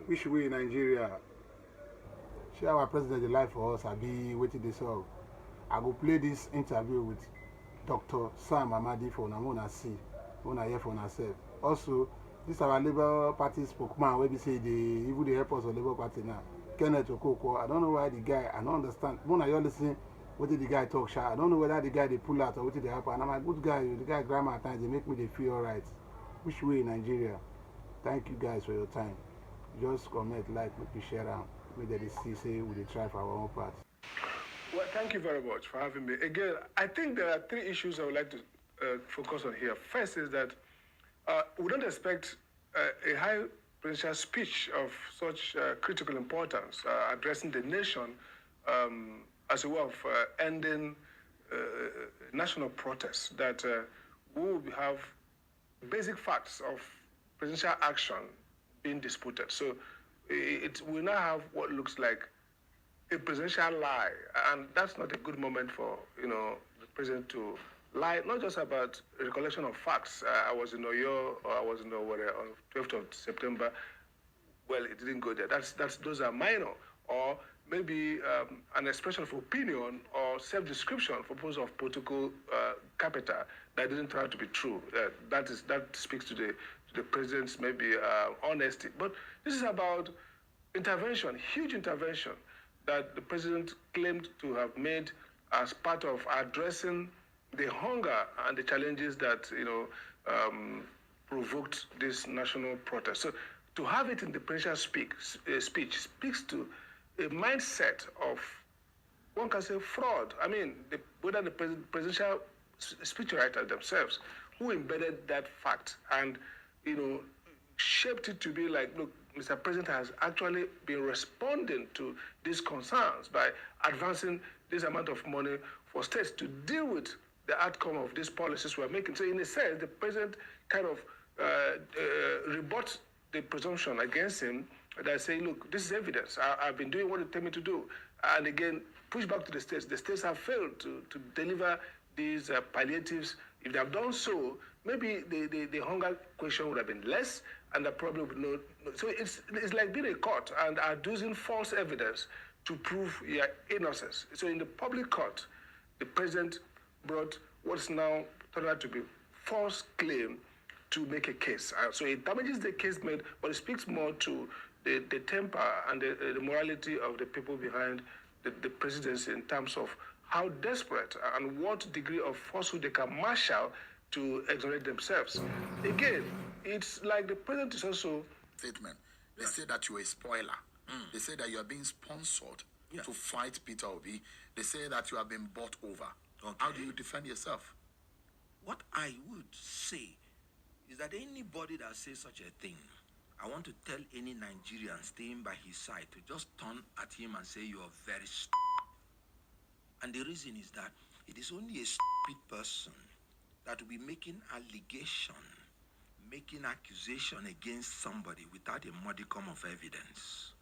Which way in Nigeria? Share our president the life for us, I be waiting this up. I go play this interview with Dr. Sam Amadi for Namona C. When I hear from herself. Also, this our Labour Party spokesman where we say even the help us on Labour Party now. Kenneth Okoko. I don't know why the guy, I don't understand. When I listen, what did the guy talk shy? I don't know whether the guy they pull out or what did they happen. And I'm a good guy, the guy grammar at times they make me they feel alright. Which way in Nigeria? Thank you guys for your time. Just comment, like, maybe share around. Maybe they see say we try for our own part. Well, thank you very much for having me. Again, I think there are three issues I would like to focus on here. First is that we don't expect a high presidential speech of such critical importance addressing the nation as a way of ending national protests, that we will have basic facts of presidential action being disputed. So we now have what looks like a presidential lie, and that's not a good moment for the president to lie, not just about recollection of facts. I was in Oyo or I was in Owerri on 12th of September. Well, it didn't go there. Those are minor, or maybe an expression of opinion or self-description for purpose of political capital that didn't turn out to be true. That speaks to the president's maybe honesty. But this is about intervention, huge intervention that the president claimed to have made as part of addressing the hunger and the challenges that provoked this national protest. So to have it in the presidential speech speaks to a mindset of, one can say, fraud. I mean, whether the presidential speechwriters themselves who embedded that fact and shaped it to be like, look, Mr. President has actually been responding to these concerns by advancing this amount of money for states to deal with the outcome of these policies we're making. So in a sense, the president kind of rebuts the presumption against him that say, look, this is evidence. I've been doing what you tell me to do. And again, push back to the states. The states have failed to deliver these palliatives. If they have done so, maybe the hunger question would have been less, and the problem would not. So it's like being a court and adducing false evidence to prove your innocence. So in the public court, the president brought what's now turned out to be false claim to make a case. So it damages the case made, but it speaks more to the temper and the morality of the people behind the presidency in terms of how desperate and what degree of falsehood they can marshal to exonerate themselves. Again, it's like the president is also... Statement. They say that you're a spoiler. They say that you are being sponsored to fight Peter Obi. They say that you have been bought over. Okay. How do you defend yourself? What I would say is that anybody that says such a thing, I want to tell any Nigerian staying by his side to just turn at him and say, you are very stupid. And the reason is that it is only a stupid person that will be making allegation, making accusation against somebody without a modicum of evidence.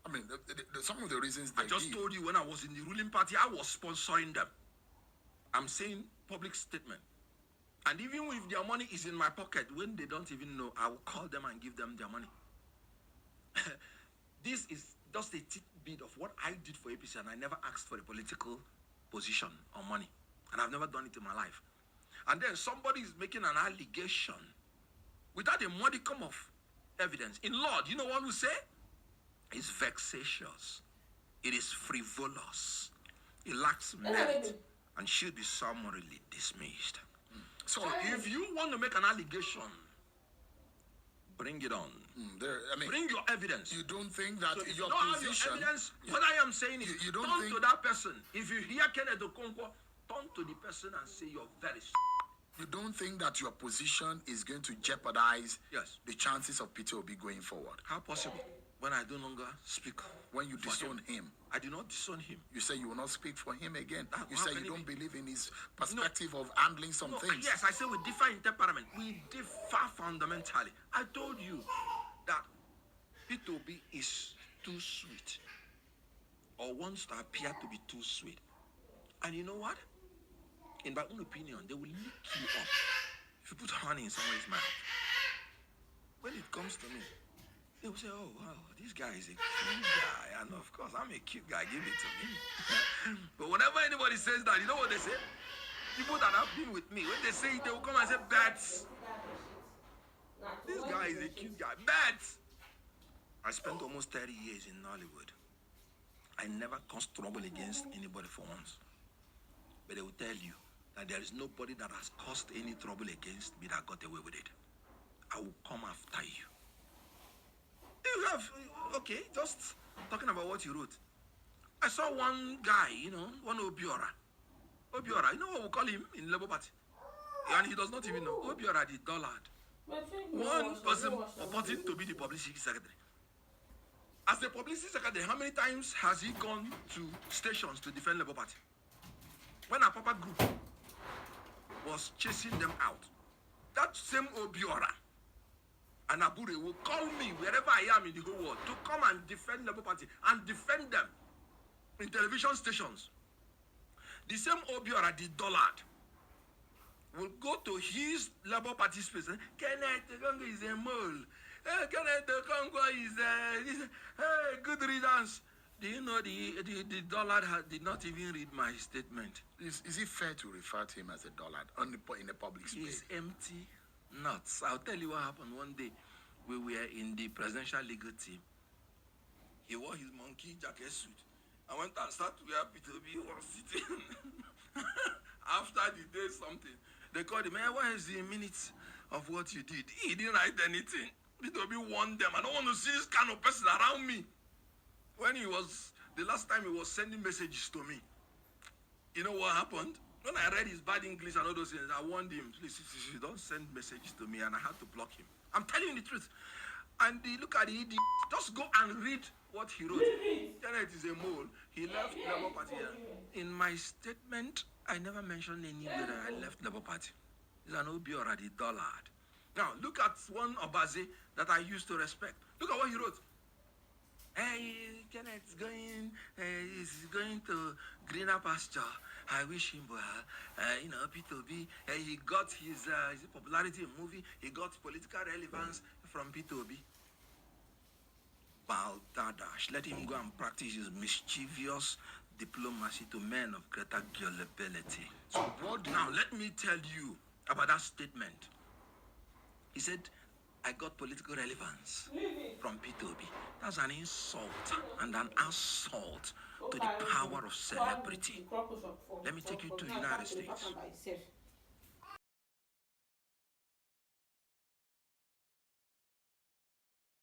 I mean, some of the reasons I just told you when I was in the ruling party, I was sponsoring them. I'm saying public statement. And even if their money is in my pocket, when they don't even know, I will call them and give them their money. This is just a tidbit of what I did for APC, and I never asked for a political position or money. And I've never done it in my life. And then somebody is making an allegation without a modicum of evidence. In law, do you know what we say? It's vexatious. It is frivolous. It lacks merit and should be summarily dismissed. So if you want to make an allegation, bring it on. Bring your evidence. You don't think that so if your you don't position... have your evidence, what I am saying is, you don't turn think... to that person. If you hear Kenneth Okonkwo, turn to the person and say you're very You don't think that your position is going to jeopardize yes. the chances of Peter Obi going forward? How possible? When I no longer speak. When you disown him. I did not disown him. You say you will not speak for him again. You How say you don't believe in his perspective of handling some things. Yes, I say we differ in temperament. We differ fundamentally. I told you that Peter Obi is too sweet, or wants to appear to be too sweet. And you know what? In my own opinion, they will lick you up if you put honey in somebody's mouth. When it comes to me, They will say, oh, wow, this guy is a cute guy. And of course, I'm a cute guy. Give it to me. But whenever anybody says that, you know what they say? People that have been with me, when they say it, they will come and say, Bets. This guy is a cute guy. Bets. I spent almost 30 years in Nollywood. I never caused trouble against anybody for once. But they will tell you that there is nobody that has caused any trouble against me that got away with it. I will come after you. You have, okay, just talking about what you wrote. I saw one guy, one Obiora. Obiora, you know what we call him in Labour Party? And he does not even know. Obiora the dullard. One person purporting to be the publicity secretary. As the publicity secretary, how many times has he gone to stations to defend Labour Party? When our Papa group was chasing them out, that same Obiora and Abure will call me wherever I am in the whole world to come and defend Labour Party and defend them in television stations. The same Obiora, the dullard, will go to his Labour Party space and Kenneth Kongo is a mole. Hey, Kenneth Kongo is hey, good riddance. Do you know the dullard did not even read my statement? Is it fair to refer to him as a dullard in the public space? He's empty nuts. I'll tell you what happened one day. We were in the presidential legal team. He wore his monkey jacket suit. I went and started where P2B was sitting. After the day something, they called him, man, what is the minutes of what you did? He didn't write anything. P2B warned them. I don't want to see this kind of person around me. When the last time he was sending messages to me, you know what happened? When I read his bad English and all those things, I warned him, please, don't send messages to me, and I had to block him. I'm telling you the truth. And look at the idiot. Just go and read what he wrote. Kenneth is a mole. He left Labour Party. In my statement, I never mentioned anywhere that I left Labour Party. He's an Obiora the dullard. Now, look at one Obaze that I used to respect. Look at what he wrote. Hey, Kenneth's going, he's going to greener pasture. I wish him well. P2B, he got his popularity in movie. He got political relevance from P2B. Baltadash, let him go and practice his mischievous diplomacy to men of greater gullibility. So what Now, let me tell you about that statement. He said, I got political relevance from P2B. That's an insult and an assault to the power of celebrity. Let me take you to the United States.